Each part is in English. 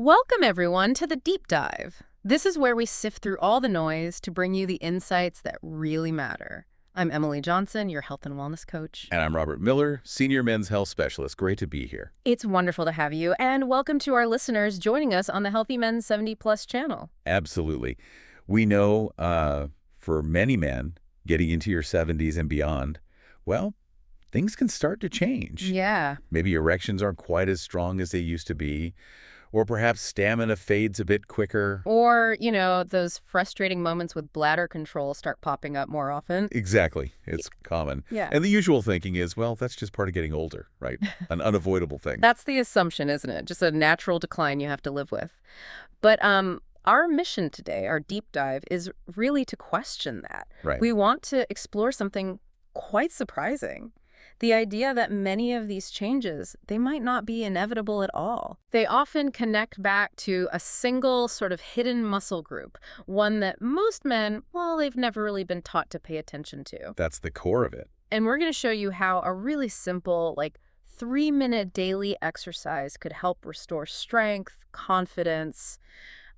Welcome, everyone, to the Deep Dive. This is where we sift through all the noise to bring you the insights that really matter. I'm Emily Johnson, your health and wellness coach. And I'm Robert Miller, Senior Men's Health Specialist. Great to be here. It's wonderful to have you, and welcome to our listeners joining us on the Healthy Men 70 Plus channel. Absolutely. We know for many men, getting into your 70s and beyond, well, things can start to change. Yeah. Maybe erections aren't quite as strong as they used to be, or perhaps stamina fades a bit quicker. Or, those frustrating moments with bladder control start popping up more often. Exactly. It's common. Yeah. And the usual thinking is, well, that's just part of getting older, right? An unavoidable thing. That's the assumption, isn't it? Just a natural decline you have to live with. But our mission today, our deep dive, is really to question that. Right. We want to explore something quite surprising. The idea that many of these changes, they might not be inevitable at all. They often connect back to a single sort of hidden muscle group, one that most men, well, they've never really been taught to pay attention to. That's the core of it. And we're going to show you how a really simple, 3-minute daily exercise could help restore strength, confidence,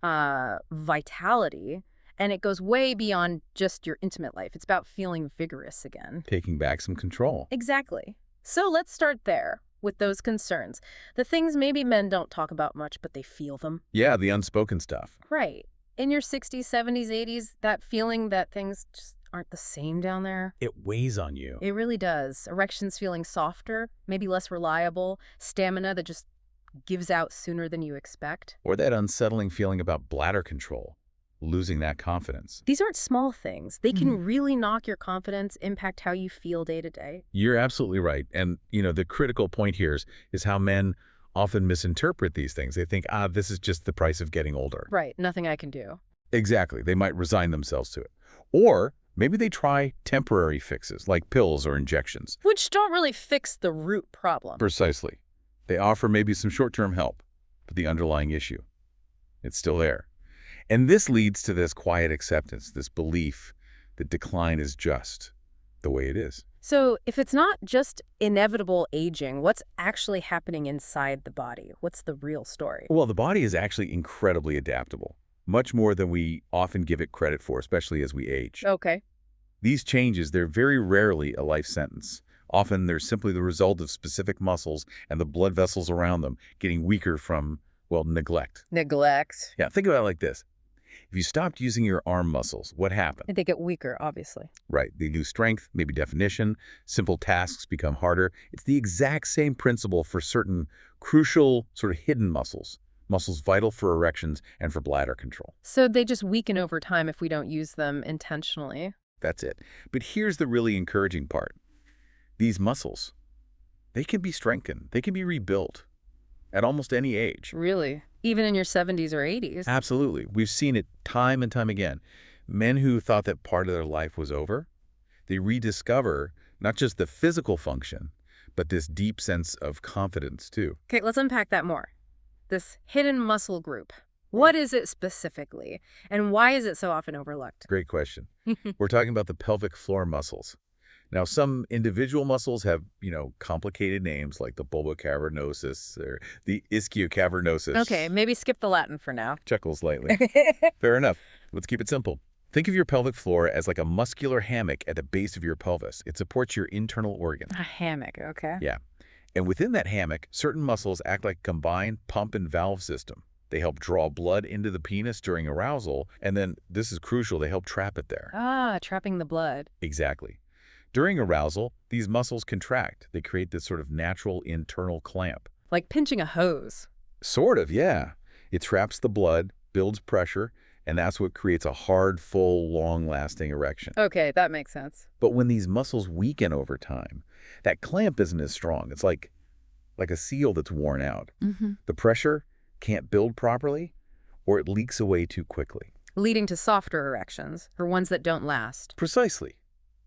vitality. And it goes way beyond just your intimate life. It's about feeling vigorous again. Taking back some control. Exactly. So let's start there with those concerns. The things maybe men don't talk about much, but they feel them. Yeah, the unspoken stuff. Right. In your 60s, 70s, 80s, that feeling that things just aren't the same down there. It weighs on you. It really does. Erections feeling softer, maybe less reliable, stamina that just gives out sooner than you expect. Or that unsettling feeling about bladder control. Losing that confidence. These aren't small things. They can really knock your confidence, impact how you feel day to day. You're absolutely right. And, the critical point here is how men often misinterpret these things. They think, this is just the price of getting older. Right. Nothing I can do. Exactly. They might resign themselves to it. Or maybe they try temporary fixes like pills or injections. Which don't really fix the root problem. Precisely. They offer maybe some short-term help, but the underlying issue, it's still there. And this leads to this quiet acceptance, this belief that decline is just the way it is. So if it's not just inevitable aging, what's actually happening inside the body? What's the real story? Well, the body is actually incredibly adaptable, much more than we often give it credit for, especially as we age. Okay. These changes, they're very rarely a life sentence. Often they're simply the result of specific muscles and the blood vessels around them getting weaker from, neglect. Neglect. Yeah, think about it like this. If you stopped using your arm muscles, what happened? They get weaker, obviously. Right. They lose strength, maybe definition. Simple tasks become harder. It's the exact same principle for certain crucial sort of hidden muscles vital for erections and for bladder control. So they just weaken over time if we don't use them intentionally. That's it. But here's the really encouraging part. These muscles, they can be strengthened. They can be rebuilt at almost any age. Really? Even in your 70s or 80s? Absolutely. We've seen it time and time again. Men who thought that part of their life was over, they rediscover not just the physical function, but this deep sense of confidence too. Okay, let's unpack that more. This hidden muscle group. What is it specifically? And why is it so often overlooked? Great question. We're talking about the pelvic floor muscles. Now, some individual muscles have, complicated names like the bulbocavernosus or the ischiocavernosus. Okay, maybe skip the Latin for now. Chuckles lightly. Fair enough. Let's keep it simple. Think of your pelvic floor as like a muscular hammock at the base of your pelvis. It supports your internal organs. A hammock, okay. Yeah. And within that hammock, certain muscles act like a combined pump and valve system. They help draw blood into the penis during arousal, and then, this is crucial, they help trap it there. Trapping the blood. Exactly. During arousal, these muscles contract. They create this sort of natural internal clamp. Like pinching a hose. Sort of, yeah. It traps the blood, builds pressure, and that's what creates a hard, full, long-lasting erection. Okay, that makes sense. But when these muscles weaken over time, that clamp isn't as strong. It's like a seal that's worn out. The pressure can't build properly, or it leaks away too quickly. Leading to softer erections, or ones that don't last. Precisely.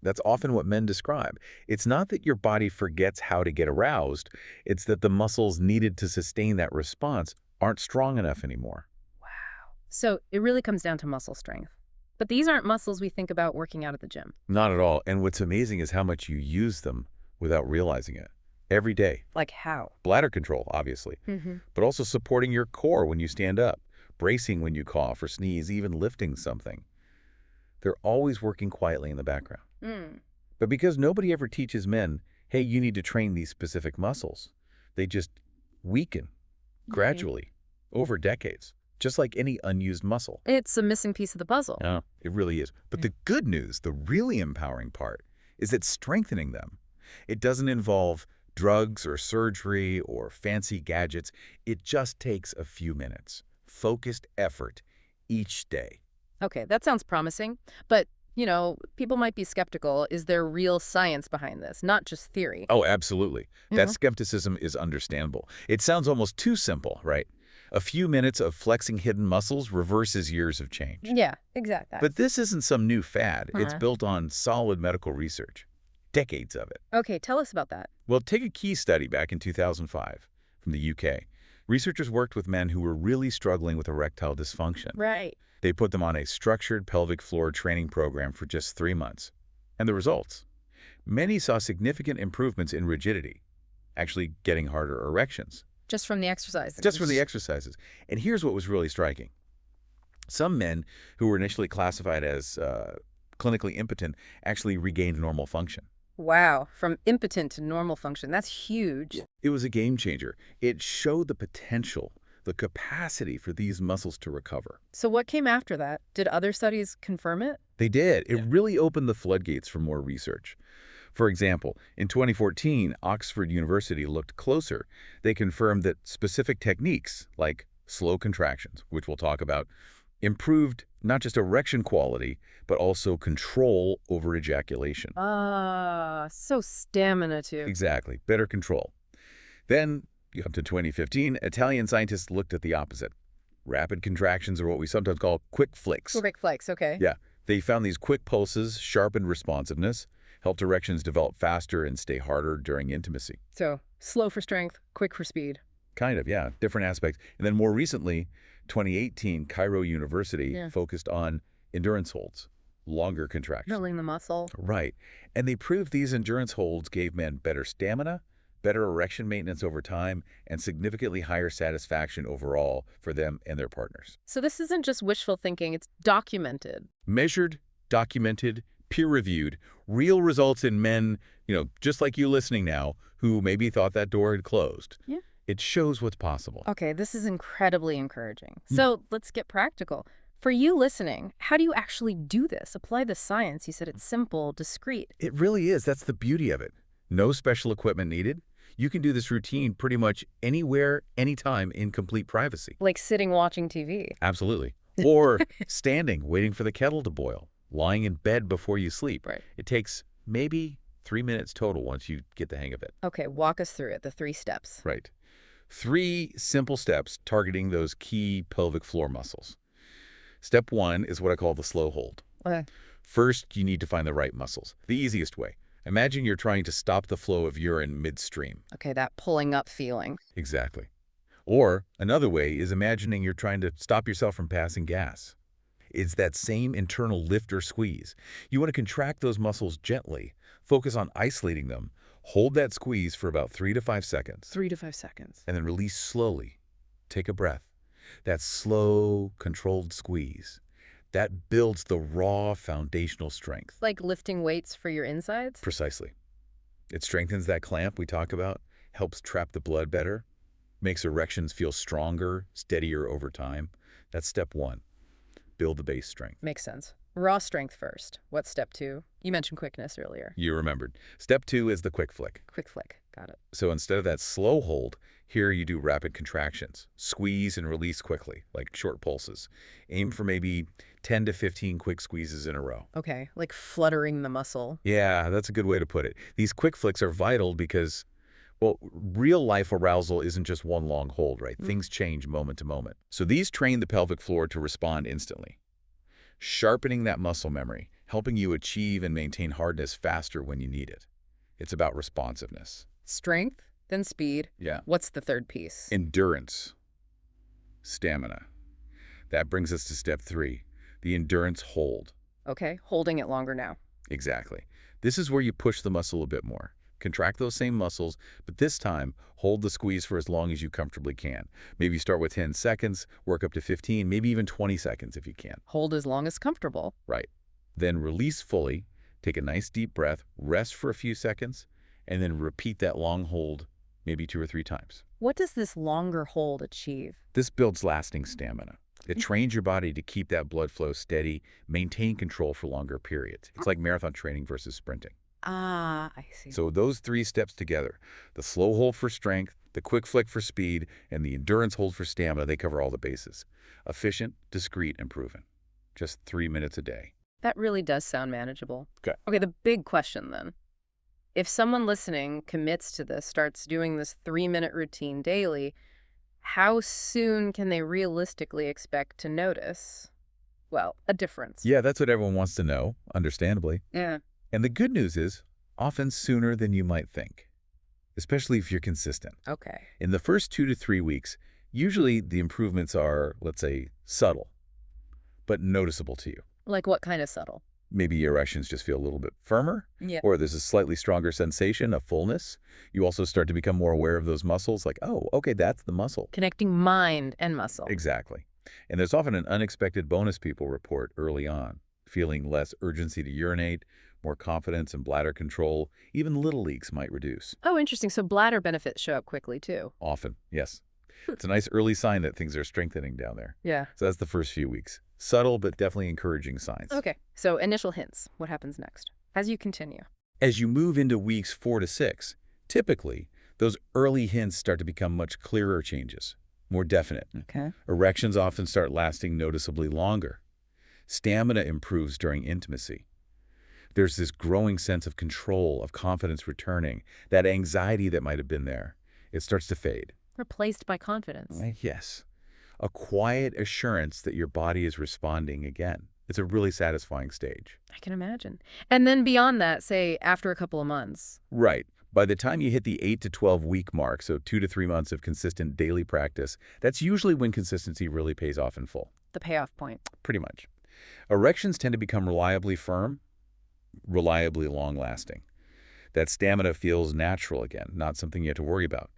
That's often what men describe. It's not that your body forgets how to get aroused. It's that the muscles needed to sustain that response aren't strong enough anymore. Wow. So it really comes down to muscle strength. But these aren't muscles we think about working out at the gym. Not at all. And what's amazing is how much you use them without realizing it. every day. Like how? Bladder control, obviously, but also supporting your core when you stand up, bracing when you cough or sneeze, even lifting something. They're always working quietly in the background. Mm. But because nobody ever teaches men, hey, you need to train these specific muscles, they just weaken gradually over decades, just like any unused muscle. It's a missing piece of the puzzle. Yeah, it really is. But the good news, the really empowering part, is that strengthening them. It doesn't involve drugs or surgery or fancy gadgets. It just takes a few minutes, focused effort each day. Okay, that sounds promising. But, people might be skeptical. Is there real science behind this, not just theory? Oh, absolutely. That skepticism is understandable. It sounds almost too simple, right? A few minutes of flexing hidden muscles reverses years of change. Yeah, exactly. But this isn't some new fad. It's built on solid medical research. Decades of it. Okay, tell us about that. Well, take a key study back in 2005 from the UK. Researchers worked with men who were really struggling with erectile dysfunction. Right. They put them on a structured pelvic floor training program for just 3 months. And the results? Many saw significant improvements in rigidity, actually getting harder erections. Just from the exercise. Just from the exercises. And here's what was really striking. Some men who were initially classified as clinically impotent actually regained normal function. Wow, from impotent to normal function. That's huge. It was a game changer. It showed the potential, the capacity for these muscles to recover. So what came after that? Did other studies confirm it? They did. It really opened the floodgates for more research. For example, in 2014, Oxford University looked closer. They confirmed that specific techniques, like slow contractions, which we'll talk about, improved not just erection quality, but also control over ejaculation. So stamina too. Exactly. Better control. Then, up to 2015, Italian scientists looked at the opposite. Rapid contractions are what we sometimes call quick flicks. Quick flex, okay. Yeah. They found these quick pulses sharpened responsiveness, helped erections develop faster and stay harder during intimacy. So slow for strength, quick for speed. Kind of, yeah. Different aspects. And then more recently, 2018, Cairo University focused on endurance holds, longer contractions. Building the muscle. Right. And they proved these endurance holds gave men better stamina, better erection maintenance over time, and significantly higher satisfaction overall for them and their partners. So this isn't just wishful thinking, it's documented. Measured, documented, peer-reviewed, real results in men, just like you listening now, who maybe thought that door had closed. Yeah. It shows what's possible. Okay, this is incredibly encouraging. So let's get practical. For you listening, how do you actually do this? Apply the science. You said it's simple, discreet. It really is. That's the beauty of it. No special equipment needed. You can do this routine pretty much anywhere, anytime in complete privacy. Like sitting watching TV. Absolutely. Or standing, waiting for the kettle to boil, lying in bed before you sleep. Right. It takes maybe 3 minutes total once you get the hang of it. Okay, walk us through it, the 3 steps. Right. 3 simple steps targeting those key pelvic floor muscles. Step 1 is what I call the slow hold. Okay. First, you need to find the right muscles. The easiest way. Imagine you're trying to stop the flow of urine midstream. Okay, that pulling up feeling. Exactly. Or another way is imagining you're trying to stop yourself from passing gas. It's that same internal lift or squeeze. You want to contract those muscles gently, focus on isolating them, hold that squeeze for about 3 to 5 seconds. 3 to 5 seconds. And then release slowly. Take a breath. That slow, controlled squeeze. That builds the raw foundational strength. Like lifting weights for your insides? Precisely. It strengthens that clamp we talk about, helps trap the blood better, makes erections feel stronger, steadier over time. That's step 1. Build the base strength. Makes sense. Raw strength first. What's step 2? You mentioned quickness earlier. You remembered. Step 2 is the quick flick. Quick flick. Got it. So instead of that slow hold, here you do rapid contractions. Squeeze and release quickly, like short pulses. Aim for maybe 10 to 15 quick squeezes in a row. Okay, like fluttering the muscle. Yeah, that's a good way to put it. These quick flicks are vital because, well, real life arousal isn't just one long hold, right? Things change moment to moment. So these train the pelvic floor to respond instantly, sharpening that muscle memory, helping you achieve and maintain hardness faster when you need it. It's about responsiveness. Strength, then speed. Yeah. What's the third piece? Endurance. Stamina. That brings us to step 3, the endurance hold. Okay, holding it longer now. Exactly. This is where you push the muscle a bit more. Contract those same muscles, but this time, hold the squeeze for as long as you comfortably can. Maybe start with 10 seconds, work up to 15, maybe even 20 seconds if you can. Hold as long as comfortable. Right. Then release fully, take a nice deep breath, rest for a few seconds, and then repeat that long hold maybe 2 or 3 times. What does this longer hold achieve? This builds lasting stamina. It trains your body to keep that blood flow steady, maintain control for longer periods. It's like marathon training versus sprinting. Ah, I see. So those 3 steps together, the slow hold for strength, the quick flick for speed, and the endurance hold for stamina, they cover all the bases. Efficient, discreet, and proven. Just 3 minutes a day. That really does sound manageable. Okay. Okay, the big question then. If someone listening commits to this, starts doing this 3-minute routine daily, how soon can they realistically expect to notice, well, a difference? Yeah, that's what everyone wants to know, understandably. Yeah. And the good news is, often sooner than you might think, especially if you're consistent. Okay. In the first 2 to 3 weeks, usually the improvements are, let's say, subtle, but noticeable to you. Like what kind of subtle? Maybe your erections just feel a little bit firmer, Yeah. or there's a slightly stronger sensation of fullness. You also start to become more aware of those muscles, like, oh, okay, that's the muscle. Connecting mind and muscle. Exactly. And there's often an unexpected bonus people report early on, feeling less urgency to urinate, more confidence in bladder control. Even little leaks might reduce. Oh, interesting. So bladder benefits show up quickly, too. Often, yes. It's a nice early sign that things are strengthening down there. Yeah. So that's the first few weeks. Subtle, but definitely encouraging signs. Okay. So initial hints. What happens next? As you continue. As you move into weeks 4 to 6, typically, those early hints start to become much clearer changes, more definite. Okay. Erections often start lasting noticeably longer. Stamina improves during intimacy. There's this growing sense of control, of confidence returning. That anxiety that might have been there, it starts to fade. Replaced by confidence. Yes. A quiet assurance that your body is responding again. It's a really satisfying stage. I can imagine. And then beyond that, say after a couple of months. Right. By the time you hit the 8 to 12 week mark, so 2 to 3 months of consistent daily practice, that's usually when consistency really pays off in full. The payoff point. Pretty much. Erections tend to become reliably firm, reliably long-lasting. That stamina feels natural again, not something you have to worry about.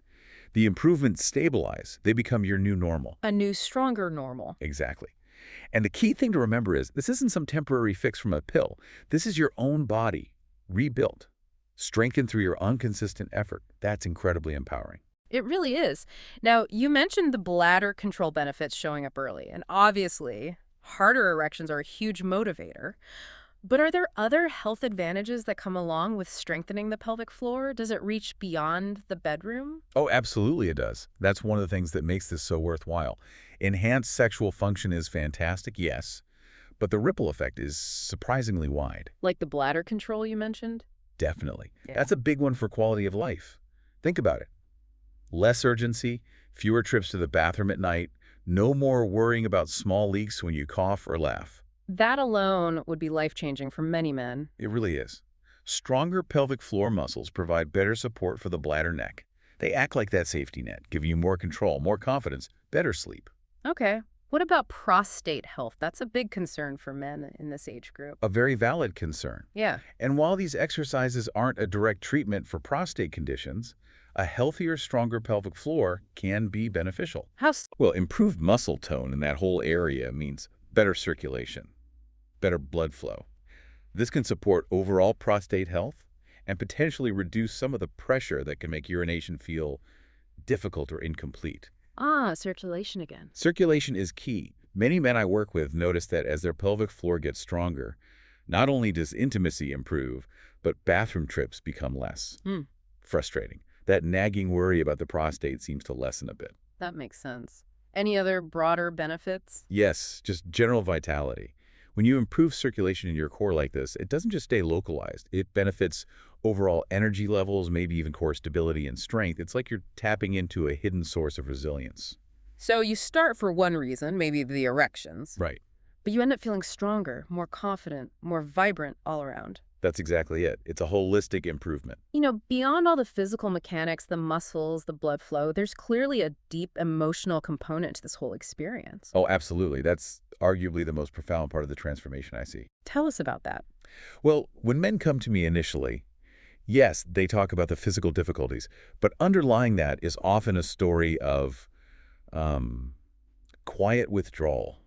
The improvements stabilize. They become your new normal. A new, stronger normal. Exactly. And the key thing to remember is this isn't some temporary fix from a pill. This is your own body, rebuilt, strengthened through your inconsistent effort. That's incredibly empowering. It really is. Now, you mentioned the bladder control benefits showing up early, and obviously, harder erections are a huge motivator. But are there other health advantages that come along with strengthening the pelvic floor? Does it reach beyond the bedroom? Oh, absolutely it does. That's one of the things that makes this so worthwhile. Enhanced sexual function is fantastic, yes, but the ripple effect is surprisingly wide. Like the bladder control you mentioned? Definitely. Yeah. That's a big one for quality of life. Think about it. Less urgency, fewer trips to the bathroom at night, no more worrying about small leaks when you cough or laugh. That alone would be life-changing for many men. It really is. Stronger pelvic floor muscles provide better support for the bladder neck. They act like that safety net, giving you more control, more confidence, better sleep. Okay. What about prostate health? That's a big concern for men in this age group. A very valid concern. Yeah. And while these exercises aren't a direct treatment for prostate conditions, a healthier, stronger pelvic floor can be beneficial. Well, improved muscle tone in that whole area means better circulation, better blood flow. This can support overall prostate health and potentially reduce some of the pressure that can make urination feel difficult or incomplete. Circulation again. Circulation is key. Many men I work with notice that as their pelvic floor gets stronger, not only does intimacy improve, but bathroom trips become less. Frustrating. That nagging worry about the prostate seems to lessen a bit. That makes sense. Any other broader benefits? Yes, just general vitality. When you improve circulation in your core like this, it doesn't just stay localized. It benefits overall energy levels, maybe even core stability and strength. It's like you're tapping into a hidden source of resilience. So you start for one reason, maybe the erections. Right. But you end up feeling stronger, more confident, more vibrant all around. That's exactly it. It's a holistic improvement. You know, beyond all the physical mechanics, the muscles, the blood flow, there's clearly a deep emotional component to this whole experience. Oh, absolutely. That's arguably the most profound part of the transformation I see. Tell us about that. Well, when men come to me initially, Yes, they talk about the physical difficulties, but underlying that is often a story of um, quiet withdrawal,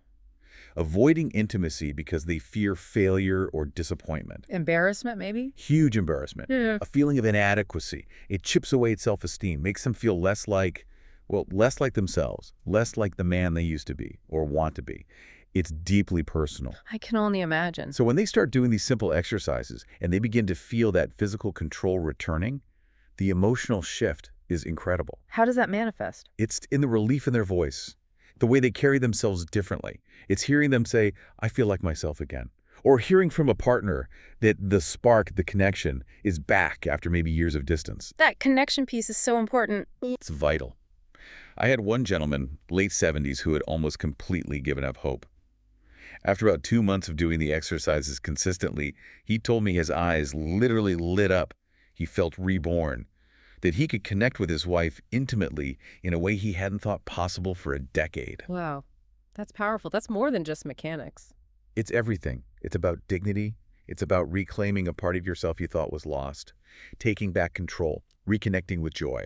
avoiding intimacy because they fear failure or disappointment. Embarrassment, maybe? Huge embarrassment, Yeah. a feeling of inadequacy. It chips away at self-esteem, makes them feel less like, well, less like themselves, less like the man they used to be or want to be. It's deeply personal. I can only imagine. So when they start doing these simple exercises and they begin to feel that physical control returning, the emotional shift is incredible. How does that manifest? It's in the relief in their voice, the way they carry themselves differently. It's hearing them say, I feel like myself again. Or hearing from a partner that the spark, the connection, is back after maybe years of distance. That connection piece is so important. It's vital. I had one gentleman, late 70s, who had almost completely given up hope. After about 2 months of doing the exercises consistently, he told me his eyes literally lit up. He felt reborn, that he could connect with his wife intimately in a way he hadn't thought possible for a decade. Wow, that's powerful. That's more than just mechanics. It's everything. It's about dignity. It's about reclaiming a part of yourself you thought was lost, taking back control, reconnecting with joy.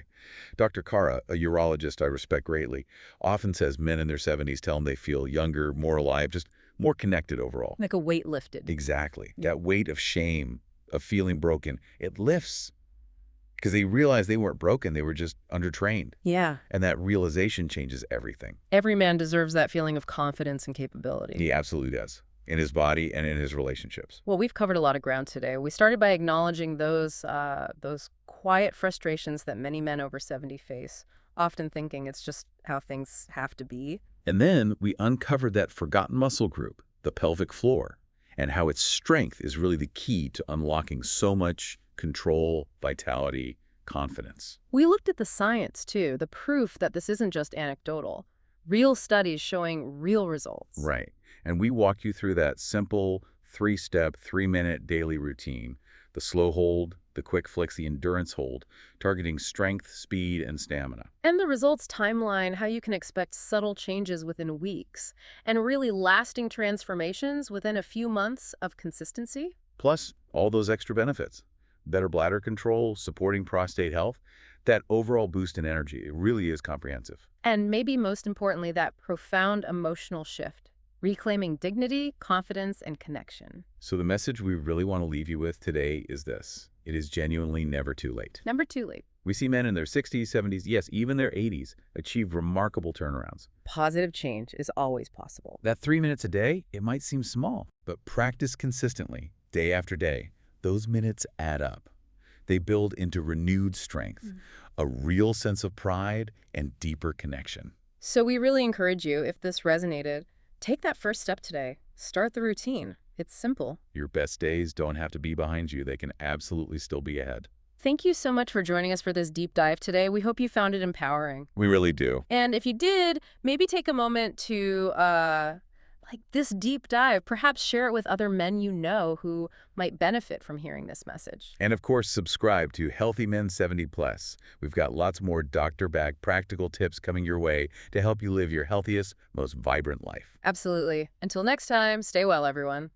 Dr. Khera, a urologist I respect greatly, often says men in their 70s tell them they feel younger, more alive, just more connected overall. Like a weight lifted. Exactly. That weight of shame, of feeling broken, it lifts because they realize they weren't broken, they were just undertrained. Yeah. And that realization changes everything. Every man deserves that feeling of confidence and capability. He absolutely does, in his body and in his relationships. Well, we've covered a lot of ground today. We started by acknowledging those quiet frustrations that many men over 70 face, often thinking it's just how things have to be. And then we uncovered that forgotten muscle group, the pelvic floor, and how its strength is really the key to unlocking so much control, vitality, confidence. We looked at the science, too, the proof that this isn't just anecdotal. Real studies showing real results. Right. And we walk you through that simple 3-step, 3-minute daily routine, the slow hold, the quick flicks, the endurance hold, targeting strength, speed, and stamina. And the results timeline, how you can expect subtle changes within weeks and really lasting transformations within a few months of consistency. Plus, all those extra benefits. Better bladder control, supporting prostate health, that overall boost in energy. It really is comprehensive. And maybe most importantly, that profound emotional shift, reclaiming dignity, confidence, and connection. So the message we really want to leave you with today is this. It is genuinely never too late. Never too late. We see men in their 60s, 70s, yes, even their 80s, achieve remarkable turnarounds. Positive change is always possible. That 3 minutes a day, it might seem small, but practice consistently, day after day. Those minutes add up. They build into renewed strength, a real sense of pride, and deeper connection. So we really encourage you, if this resonated, take that first step today. Start the routine. It's simple. Your best days don't have to be behind you. They can absolutely still be ahead. Thank you so much for joining us for this deep dive today. We hope you found it empowering. We really do. And if you did, maybe take a moment to, like this deep dive, perhaps share it with other men you know who might benefit from hearing this message. And of course, subscribe to Healthy Men 70+. We've got lots more doctor-backed practical tips coming your way to help you live your healthiest, most vibrant life. Absolutely. Until next time, stay well, everyone.